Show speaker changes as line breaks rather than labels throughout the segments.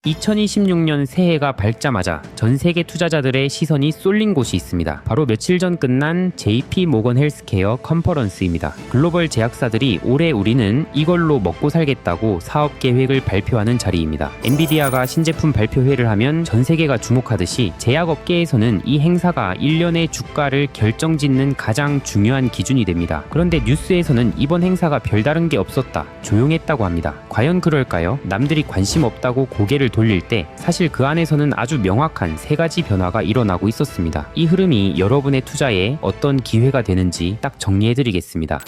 2026년 새해가 밝자마자 전 세계 투자자들의 시선이 쏠린 곳이 있습니다. 바로 며칠 전 끝난 JP 모건 헬스케어 컨퍼런스입니다. 글로벌 제약사들이 올해 우리는 이걸로 먹고 살겠다고 사업 계획을 발표하는 자리입니다. 엔비디아가 신제품 발표회를 하면 전 세계가 주목하듯이 제약업계에서는 이 행사가 1년의 주가를 결정짓는 가장 중요한 기준이 됩니다. 그런데 뉴스에서는 이번 행사가 별다른 게 없었다, 조용했다고 합니다. 과연 그럴까요? 남들이 관심 없다고 고개를 돌릴 때 사실 그 안에서는 아주 명확한 세 가지 변화가 일어나고 있었습니다. 이 흐름이 여러분의 투자에 어떤 기회가 되는지 딱 정리해드리겠습니다.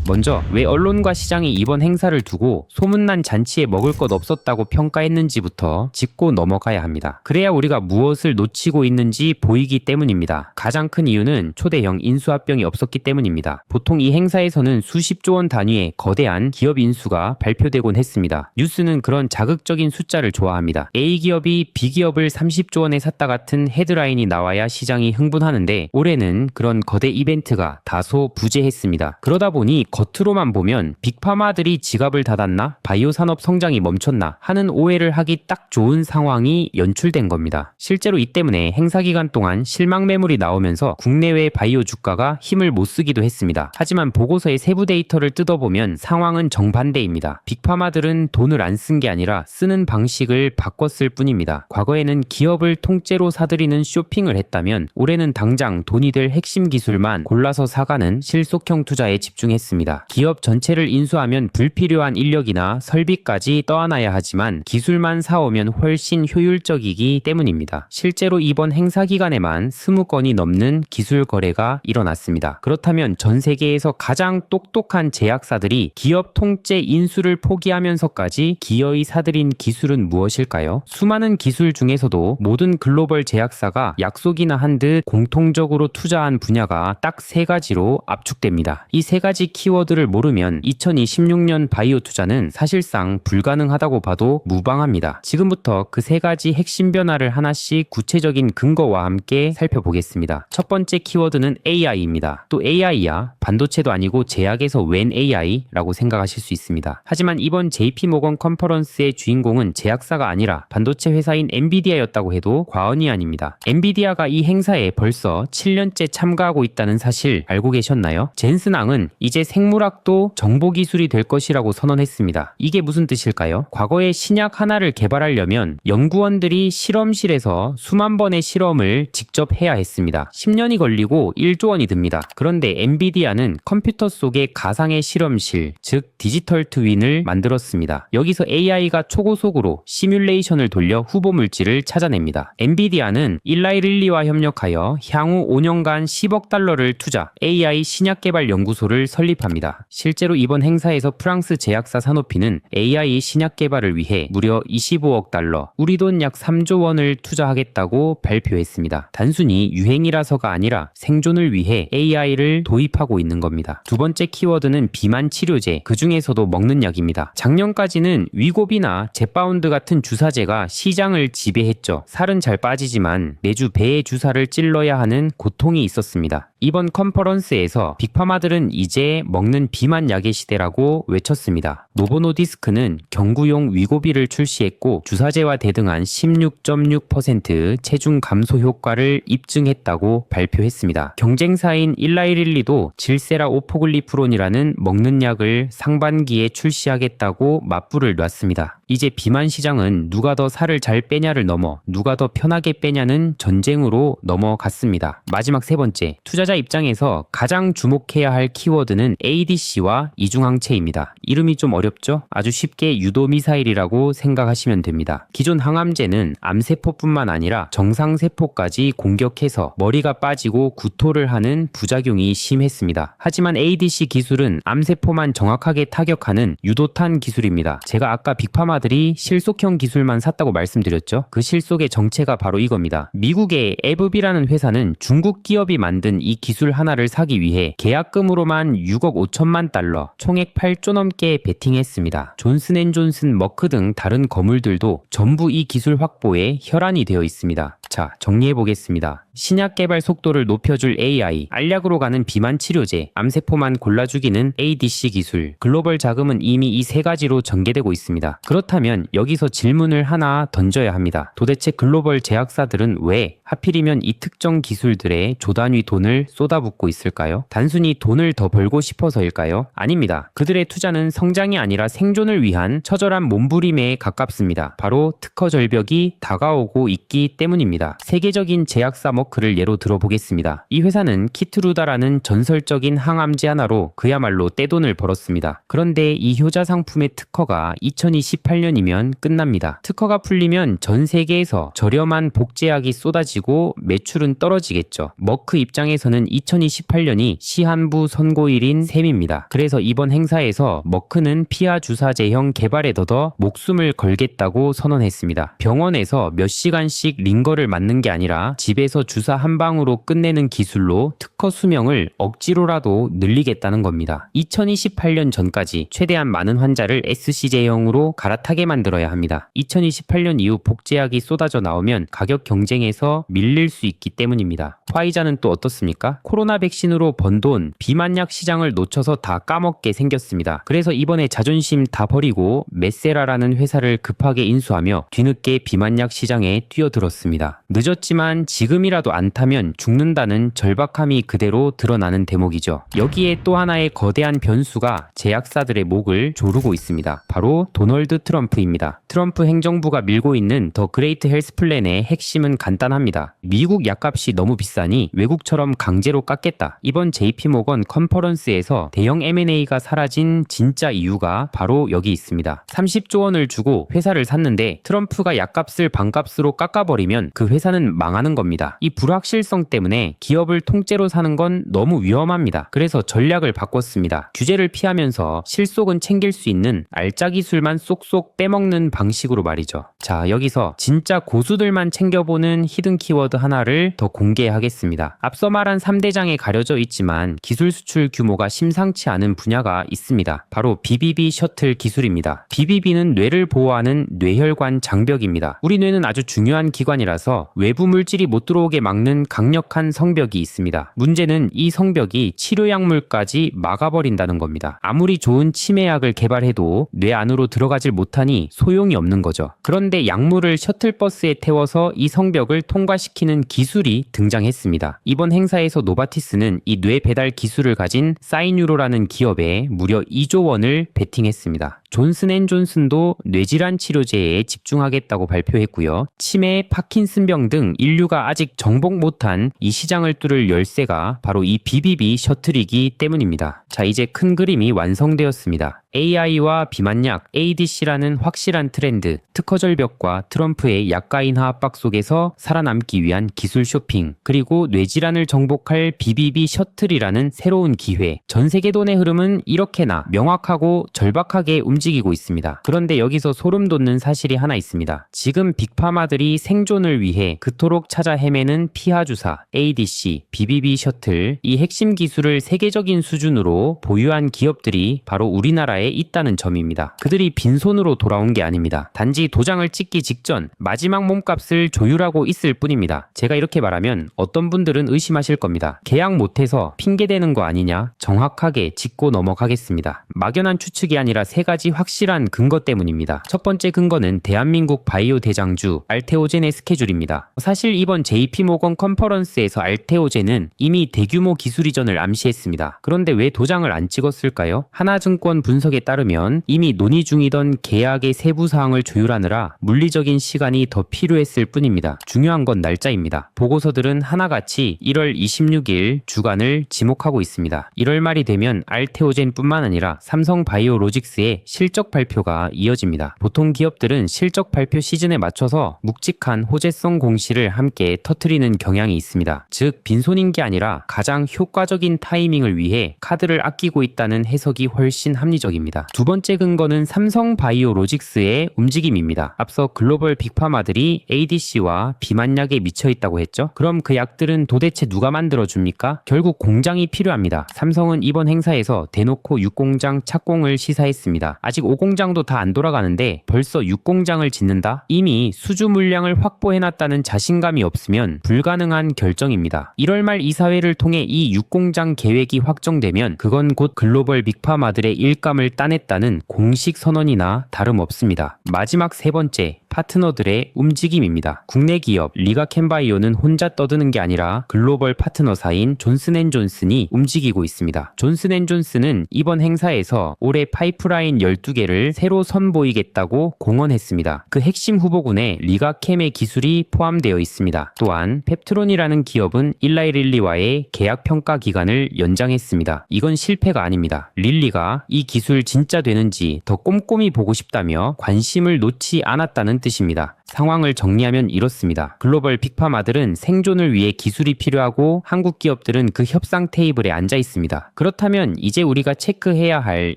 먼저 왜 언론과 시장이 이번 행사를 두고 소문난 잔치에 먹을 것 없었다고 평가했는지부터 짚고 넘어가야 합니다. 그래야 우리가 무엇을 놓치고 있는지 보이기 때문입니다. 가장 큰 이유는 초대형 인수합병이 없었기 때문입니다. 보통 이 행사에서는 수십조 원 단위의 거대한 기업 인수가 발표되곤 했습니다. 뉴스는 그런 자극적인 숫자를 좋아합니다. A기업이 B기업을 30조 원에 샀다 같은 헤드라인이 나와야 시장이 흥분하는데 올해는 그런 거대 이벤트가 다소 부재했습니다. 그러다 보니 겉으로만 보면 빅파마들이 지갑을 닫았나? 바이오 산업 성장이 멈췄나? 하는 오해를 하기 딱 좋은 상황이 연출된 겁니다. 실제로 이 때문에 행사 기간 동안 실망 매물이 나오면서 국내외 바이오 주가가 힘을 못 쓰기도 했습니다. 하지만 보고서의 세부 데이터를 뜯어보면 상황은 정반대입니다. 빅파마들은 돈을 안 쓴 게 아니라 쓰는 방식을 바꿨을 뿐입니다. 과거에는 기업을 통째로 사들이는 쇼핑을 했다면 올해는 당장 돈이 될 핵심 기술만 골라서 사가는 실속형 투자에 집중했습니다. 기업 전체를 인수하면 불필요한 인력이나 설비까지 떠안아야 하지만 기술만 사오면 훨씬 효율적이기 때문입니다. 실제로 이번 행사 기간에만 20건이 넘는 기술 거래가 일어났습니다. 그렇다면 전 세계에서 가장 똑똑한 제약사들이 기업 통째 인수를 포기하면서까지 기어이 사들인 기술은 무엇일까요? 수많은 기술 중에서도 모든 글로벌 제약사가 약속이나 한 듯 공통적으로 투자한 분야가 딱 세 가지로 압축됩니다. 이 세 가지 키워드를 모르면 2026년 바이오 투자는 사실상 불가능하다고 봐도 무방합니다. 지금부터 그 세 가지 핵심 변화를 하나씩 구체적인 근거와 함께 살펴보겠습니다. 첫 번째 키워드는 AI입니다. 또 AI야 반도체도 아니고 제약에서 웬 AI라고 생각하실 수 있습니다. 하지만 이번 JP모건 컨퍼런스의 주인공은 제약사가 아니라 반도체 회사인 엔비디아였다고 해도 과언이 아닙니다. 엔비디아가 이 행사에 벌써 7년째 참가하고 있다는 사실 알고 계셨나요? 젠슨 앙은 이제 생물학도 정보기술이 될 것이라고 선언했습니다. 이게 무슨 뜻일까요? 과거에 신약 하나를 개발하려면 연구원들이 실험실에서 수만 번의 실험을 직접 해야 했습니다. 10년이 걸리고 1조 원이 듭니다. 그런데 엔비디아는 컴퓨터 속의 가상의 실험실, 즉 디지털 트윈을 만들었습니다. 여기서 AI가 초고속으로 시뮬레이션을 돌려 후보 물질을 찾아냅니다. 엔비디아는 일라이 릴리와 협력하여 향후 5년간 10억 달러를 투자, AI 신약 개발 연구소를 설립합니다. 실제로 이번 행사에서 프랑스 제약사 사노피는 AI 신약 개발을 위해 무려 25억 달러, 우리 돈 약 3조 원을 투자하겠다고 발표했습니다. 단순히 유행이라서가 아니라 생존을 위해 AI를 도입하고 있는 겁니다. 두 번째 키워드는 비만 치료제, 그 중에서도 먹는 약입니다. 작년까지는 위고비나 제파운드 같은 주사제가 시장을 지배했죠. 살은 잘 빠지지만 매주 배에 주사를 찔러야 하는 고통이 있었습니다. 이번 컨퍼런스에서 빅파마들은 이제 먹는 비만 약의 시대라고 외쳤습니다. 노보노디스크는 경구용 위고비를 출시했고 주사제와 대등한 16.6% 체중 감소 효과를 입증했다고 발표했습니다. 경쟁사인 일라이릴리도 질세라 오포글리프론이라는 먹는 약을 상반기에 출시하겠다고 맞불을 놨습니다. 이제 비만 시장은 누가 더 살을 잘 빼냐를 넘어 누가 더 편하게 빼냐는 전쟁으로 넘어갔습니다. 마지막 세 번째, 투자자 입장에서 가장 주목해야 할 키워드는 ADC와 이중항체입니다. 이름이 좀 어렵죠? 아주 쉽게 유도미사일이라고 생각하시면 됩니다. 기존 항암제는 암세포뿐만 아니라 정상세포까지 공격해서 머리가 빠지고 구토를 하는 부작용이 심했습니다. 하지만 ADC 기술은 암세포만 정확하게 타격하는 유도탄 기술입니다. 제가 아까 빅파마들이 실속형 기술만 샀다고 말씀드렸죠? 그 실속의 정체가 바로 이겁니다. 미국의 에브비라는 회사는 중국 기업이 만든 이 기술 하나를 사기 위해 계약금으로만 6억 5천만 달러, 총액 8조 넘게 베팅했습니다. 존슨앤존슨, 머크 등 다른 거물들도 전부 이 기술 확보에 혈안이 되어 있습니다. 자, 정리해보겠습니다. 신약 개발 속도를 높여줄 AI, 알약으로 가는 비만 치료제, 암세포만 골라 죽이는 ADC 기술, 글로벌 자금은 이미 이 세 가지로 전개되고 있습니다. 그렇다면 여기서 질문을 하나 던져야 합니다. 도대체 글로벌 제약사들은 왜 하필이면 이 특정 기술들에 조단위 돈을 쏟아붓고 있을까요? 단순히 돈을 더 벌고 싶어서일까요? 아닙니다. 그들의 투자는 성장이 아니라 생존을 위한 처절한 몸부림에 가깝습니다. 바로 특허 절벽이 다가오고 있기 때문입니다. 세계적인 제약사 머크를 예로 들어보겠습니다. 이 회사는 키트루다라는 전설적인 항암제 하나로 그야말로 떼돈을 벌었습니다. 그런데 이 효자 상품의 특허가 2028년이면 끝납니다. 특허가 풀리면 전 세계에서 저렴한 복제약이 쏟아지고 매출은 떨어지겠죠. 머크 입장에서는 2028년이 시한부 선고일인 셈입니다. 그래서 이번 행사에서 머크는 피하 주사 제형 개발에 더더 목숨을 걸겠다고 선언했습니다. 병원에서 몇 시간씩 링거를 맞는 게 아니라 집에서 주사 한 방으로 끝내는 기술로 특허 수명을 억지로라도 늘리겠다는 겁니다. 2028년 전까지 최대한 많은 환자를 SC 제형으로 갈아타게 만들어야 합니다. 2028년 이후 복제약이 쏟아져 나오면 가격 경쟁에서 밀릴 수 있기 때문입니다. 화이자는 또 어떻습니까? 코로나 백신으로 번 돈, 비만약 시장을 놓쳐서 다 까먹게 생겼습니다. 그래서 이번에 자존심 다 버리고 메세라라는 회사를 급하게 인수하며 뒤늦게 비만약 시장에 뛰어들었습니다. 늦었지만 지금이라도 안 타면 죽는다는 절박함이 그대로 드러나는 대목이죠. 여기에 또 하나의 거대한 변수가 제약사들의 목을 조르고 있습니다. 바로 도널드 트럼프입니다. 트럼프 행정부가 밀고 있는 더 그레이트 헬스 플랜의 핵심은 간단합니다. 미국 약값이 너무 비싸니 외국처럼 강제로 깎겠다. 이번 JP모건 컨퍼런스에서 대형 M&A가 사라진 진짜 이유가 바로 여기 있습니다. 30조 원을 주고 회사를 샀는데 트럼프가 약값을 반값으로 깎아버리면 그 회사는 망하는 겁니다. 이 불확실성 때문에 기업을 통째로 사는 건 너무 위험합니다. 그래서 전략을 바꿨습니다. 규제를 피하면서 실속은 챙길 수 있는 알짜 기술만 쏙쏙 빼먹는 방식으로 말이죠. 자, 여기서 진짜 고수들만 챙겨보는 히든 키워드 하나를 더 공개하겠습니다. 앞서 말한 3대장에 가려져 있지만 기술 수출 규모가 심상치 않은 분야가 있습니다. 바로 BBB 셔틀 기술입니다. BBB는 뇌를 보호하는 뇌혈관 장벽입니다. 우리 뇌는 아주 중요한 기관이라서 외부 물질이 못 들어오게 막는 강력한 성벽이 있습니다. 문제는 이 성벽이 치료약물까지 막아버린다는 겁니다. 아무리 좋은 치매약을 개발해도 뇌 안으로 들어가질 못하니 소용이 없는 거죠. 그런데 약물을 셔틀버스에 태워서 이 성벽을 통과시키는 기술이 등장했습니다. 이번 행사에서 노바티스는 이 뇌 배달 기술을 가진 사이뉴로라는 기업에 무려 2조 원을 베팅했습니다. 존슨앤존슨도 뇌질환 치료제에 집중하겠다고 발표했고요. 치매, 파킨슨병 등 인류가 아직 정복 못한 이 시장을 뚫을 열쇠가 바로 이 BBB 셔틀이기 때문입니다. 자, 이제 큰 그림이 완성되었습니다. AI와 비만약, ADC라는 확실한 트렌드, 특허 절벽과 트럼프의 약가 인하 압박 속에서 살아남기 위한 기술 쇼핑, 그리고 뇌질환을 정복할 BBB 셔틀이라는 새로운 기회. 전 세계 돈의 흐름은 이렇게나 명확하고 절박하게 움직이고 있습니다. 그런데 여기서 소름 돋는 사실이 하나 있습니다. 지금 빅파마들이 생존을 위해 그토록 찾아 헤매는 피하주사, ADC, BBB 셔틀, 이 핵심 기술을 세계적인 수준으로 보유한 기업들이 바로 우리나라에 있다는 점입니다. 그들이 빈손으로 돌아온 게 아닙니다. 단지 도장을 찍기 직전 마지막 몸값을 조율하고 있을 뿐입니다. 제가 이렇게 말하면 어떤 분들은 의심하실 겁니다. 계약 못해서 핑계대는 거 아니냐? 정확하게 짚고 넘어가겠습니다. 막연한 추측이 아니라 세 가지 확실한 근거 때문입니다. 첫 번째 근거는 대한민국 바이오 대장주 알테오젠의 스케줄입니다. 사실 이번 JP모건 컨퍼런스에서 알테오젠은 이미 대규모 기술 이전을 암시했습니다. 그런데 왜 도장을 안 찍었을까요? 하나증권 분석에 따르면 이미 논의 중이던 계약의 세부 사항을 조율하느라 물리적인 시간이 더 필요했을 뿐입니다. 중요한 건 날짜입니다. 보고서들은 하나같이 1월 26일 주간을 지목하고 있습니다. 1월 말이 되면 알테오젠뿐만 아니라 삼성바이오로직스의 실적 발표가 이어집니다. 보통 기업들은 실적 발표 시즌에 맞춰서 묵직한 호재성 공시를 함께 터뜨리는 경향이 있습니다. 즉 빈손인 게 아니라 가장 효과적인 타이밍을 위해 카드를 아끼고 있다는 해석이 훨씬 합리적입니다. 두 번째 근거는 삼성바이오로직스의 움직임입니다. 앞서 글로벌 빅파마들이 ADC와 비만약에 미쳐 있다고 했죠? 그럼 그 약들은 도대체 누가 만들어줍니까? 결국 공장이 필요합니다. 삼성은 이번 행사에서 대놓고 육공장 착공을 시사했습니다. 아직 5공장도 다 안 돌아가는데 벌써 6공장을 짓는다? 이미 수주 물량을 확보해놨다는 자신감이 없으면 불가능한 결정입니다. 1월 말 이사회를 통해 이 6공장 계획이 확정되면 그건 곧 글로벌 빅파마들의 일감을 따냈다는 공식 선언이나 다름없습니다. 마지막 세 번째, 파트너들의 움직임입니다. 국내 기업 리가켐바이오는 혼자 떠드는 게 아니라 글로벌 파트너사인 존슨앤존슨이 움직이고 있습니다. 존슨앤존슨은 이번 행사에서 올해 파이프라인 12개를 새로 선보이겠다고 공언했습니다. 그 핵심 후보군에 리가켐의 기술이 포함되어 있습니다. 또한 펩트론이라는 기업은 일라이 릴리와의 계약 평가 기간을 연장했습니다. 이건 실패가 아닙니다. 릴리가 이 기술 진짜 되는지 더 꼼꼼히 보고 싶다며 관심을 놓지 않았다는 뜻입니다. 상황을 정리하면 이렇습니다. 글로벌 빅파마들은 생존을 위해 기술이 필요하고 한국 기업들은 그 협상 테이블에 앉아 있습니다. 그렇다면 이제 우리가 체크해야 할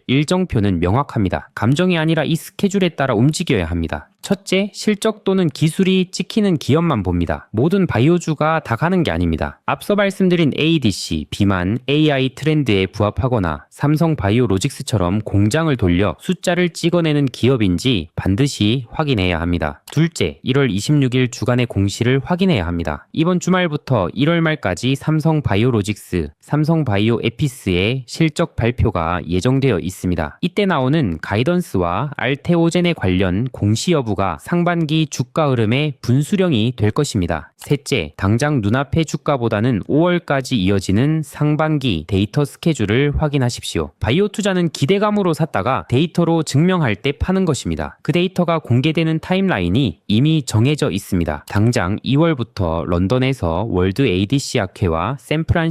일정표는 명확합니다. 감정이 아니라 이 스케줄에 따라 움직여야 합니다. 첫째, 실적 또는 기술이 찍히는 기업만 봅니다. 모든 바이오주가 다 가는 게 아닙니다. 앞서 말씀드린 ADC, 비만, AI 트렌드에 부합하거나 삼성 바이오로직스처럼 공장을 돌려 숫자를 찍어내는 기업인지 반드시 확인해야 합니다. 둘째, 1월 26일 주간의 공시를 확인해야 합니다. 이번 주말부터 1월 말까지 삼성 바이오로직스, 삼성 바이오 에피스의 실적 발표가 예정되어 있습니다. 이때 나오는 가이던스와 알테오젠에 관련 공시 여부가 상반기 주가 흐름의 분수령이 될 것입니다. 셋째, 당장 눈앞의 주가보다는 5월까지 이어지는 상반기 데이터 스케줄을 확인하십시오. 바이오 투자는 기대감으로 샀다가 데이터로 증명할 때 파는 것입니다. 그 데이터가 공개되는 타임라인이 이미 정해져 있습니다. 당장 2월부터 런던에서 월드 ADC 학회와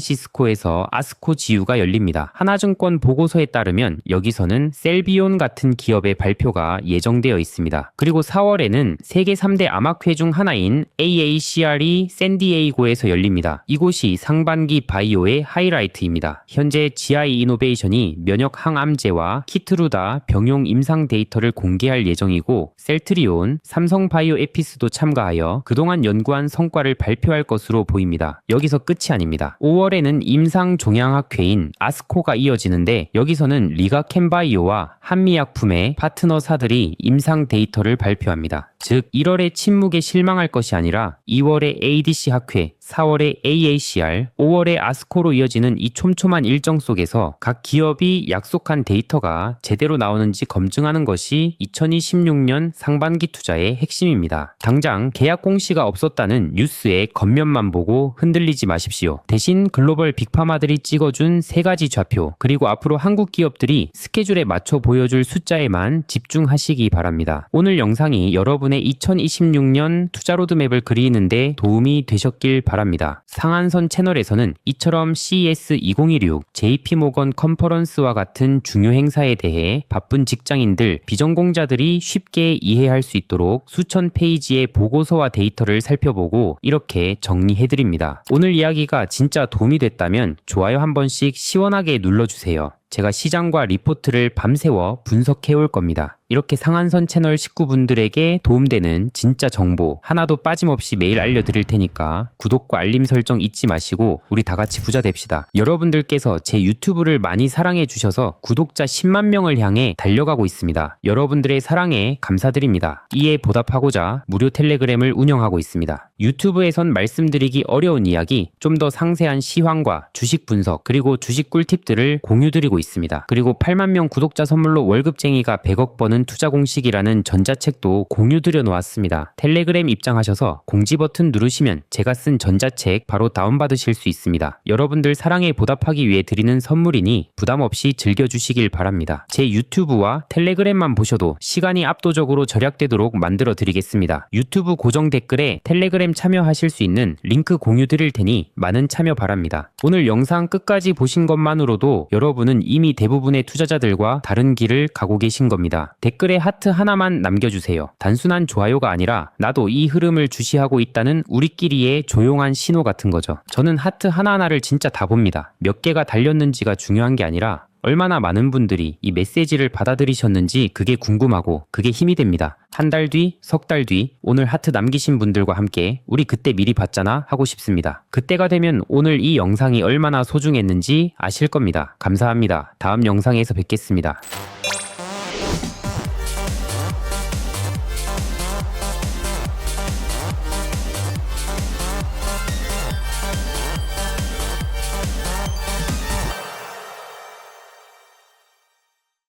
샌프란시스코에서 아스코 지유가 열립니다. 하나증권 보고서에 따르면 여기서는 셀비온 같은 기업의 발표가 예정되어 있습니다. 그리고 4월에는 세계 3대 암학회 중 하나인 AACR이 샌디에이고에서 열립니다. 이곳이 상반기 바이오의 하이라이트입니다. 현재 GI 이노베이션이 면역 항암제와 키트루다 병용 임상 데이터를 공개할 예정이고 셀트리온, 삼성 바이오 에피스도 참가하여 그동안 연구한 성과를 발표할 것으로 보입니다. 여기서 끝이 아닙니다. 5월에는 임상 종양학회인 아스코가 이어지는데 여기서는 리가켐바이오와 한미약품의 파트너사들이 임상 데이터를 발표합니다. 즉 1월에 침묵에 실망할 것이 아니라 2월에 ADC 학회, 4월에 AACR, 5월에 아스코로 이어지는 이 촘촘한 일정 속에서 각 기업이 약속한 데이터가 제대로 나오는지 검증하는 것이 2026년 상반기 투자의 핵심입니다. 당장 계약 공시가 없었다는 뉴스의 겉면만 보고 흔들리지 마십시오. 대신 글로벌 빅파마들이 찍어준 3가지 좌표, 그리고 앞으로 한국 기업들이 스케줄에 맞춰 보여줄 숫자에만 집중하시기 바랍니다. 오늘 영상이 여러분의 2026년 투자 로드맵을 그리는데 도움이 되셨길 바랍니다. 상한선 채널에서는 이처럼 CES 2016, JP모건 컨퍼런스와 같은 중요 행사에 대해 바쁜 직장인들, 비전공자들이 쉽게 이해할 수 있도록 수천 페이지의 보고서와 데이터를 살펴보고 이렇게 정리해드립니다. 오늘 이야기가 진짜 도움이 됐다면 좋아요 한 번씩 시원하게 눌러주세요. 제가 시장과 리포트를 밤새워 분석해 올 겁니다. 이렇게 상한선 채널 식구분들에게 도움되는 진짜 정보 하나도 빠짐없이 매일 알려드릴 테니까 구독과 알림 설정 잊지 마시고 우리 다 같이 부자 됩시다. 여러분들께서 제 유튜브를 많이 사랑해 주셔서 구독자 10만 명을 향해 달려가고 있습니다. 여러분들의 사랑에 감사드립니다. 이에 보답하고자 무료 텔레그램을 운영하고 있습니다. 유튜브에선 말씀드리기 어려운 이야기, 좀 더 상세한 시황과 주식 분석, 그리고 주식 꿀팁들을 공유드리고 있습니다. 그리고 8만 명 구독자 선물로 월급쟁이가 100억 버는 투자 공식이라는 전자책도 공유드려 놓았습니다. 텔레그램 입장하셔서 공지 버튼 누르시면 제가 쓴 전자책 바로 다운받으실 수 있습니다. 여러분들 사랑에 보답하기 위해 드리는 선물이니 부담 없이 즐겨주시길 바랍니다. 제 유튜브와 텔레그램만 보셔도 시간이 압도적으로 절약되도록 만들어 드리겠습니다. 유튜브 고정 댓글에 텔레그램 참여하실 수 있는 링크 공유 드릴 테니 많은 참여 바랍니다. 오늘 영상 끝까지 보신 것만으로도 여러분은 이미 대부분의 투자자들과 다른 길을 가고 계신 겁니다. 댓글에 하트 하나만 남겨주세요. 단순한 좋아요가 아니라 나도 이 흐름을 주시하고 있다는 우리끼리의 조용한 신호 같은 거죠. 저는 하트 하나하나를 진짜 다 봅니다. 몇 개가 달렸는지가 중요한 게 아니라 얼마나 많은 분들이 이 메시지를 받아들이셨는지 그게 궁금하고 그게 힘이 됩니다. 한 달 뒤, 석 달 뒤, 오늘 하트 남기신 분들과 함께 우리 그때 미리 봤잖아 하고 싶습니다. 그때가 되면 오늘 이 영상이 얼마나 소중했는지 아실 겁니다. 감사합니다. 다음 영상에서 뵙겠습니다.